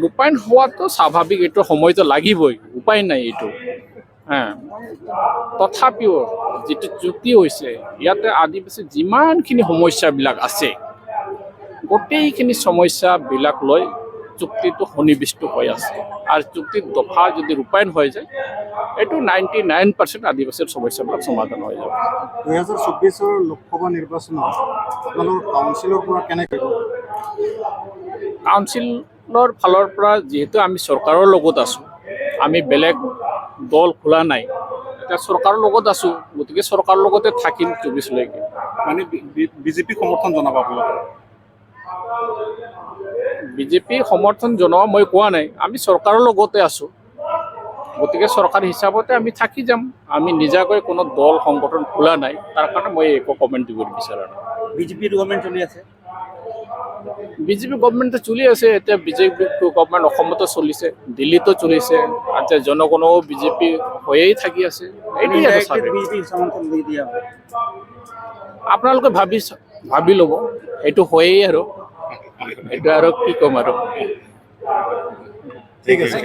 ৰূপায়ণ হোৱাটো স্বাভাৱিক, এইটো সময়টো লাগিবই, উপায় নাই এইটো। তথাপিও যিটো চুক্তি হৈছে ইয়াতে আদিবাসী যিমানখিনি সমস্যাবিলাক আছে গোটেইখিনি সমস্যাবিলাক লৈ চুক্তিটো সন্নিৱিষ্ট হৈ আছে। আৰু চুক্তিৰ দফা যদি ৰূপায়ণ হৈ যায় এইটো 99% আদিবাসীৰ সমস্যাবিলাক সমাধান হৈ যাব। 2024 লোকসভা নিৰ্বাচনত আপোনালোকৰ কাউন্সিলৰ পৰা কেনেকৈ কাউন্সিলৰ ফালৰ পৰা যিহেতু আমি চৰকাৰৰ লগত আছোঁ, আমি বেলেগ দল খোলা নাই, এতিয়া চৰকাৰৰ লগত আছোঁ, গতিকে চৰকাৰৰ লগতে থাকিম 24লৈকে। মানে বিজেপি সমৰ্থন জনাব আপোনালোকে? বিজেপি সমৰ্থন জনোৱা মই কোৱা নাই, আমি চৰকাৰৰ লগতে আছোঁ, গতিকে চৰকাৰ হিচাপতে আমি থাকি যাম। আমি নিজাকৈ কোনো দল সংগঠন খোলা নাই, তাৰ কাৰণে মই একো কমেণ্ট দিব বিচৰা নাই। বিজেপিৰ গভৰ্ণমেণ্ট চলি আছে? বিজেপি গভৰ্ণমেণ্টটো চলি আছে, এতিয়া বিজেপি গভৰ্ণমেণ্ট অসমতো চলিছে, দিল্লীতো চলিছে, এতিয়া জনগণও বিজেপি হৈয়ে থাকি আছে। আপোনালোকে ভাবি ল'ব, এইটো হয়েই আৰু এইটো আৰু কি ক'ম আৰু। ঠিক আছে।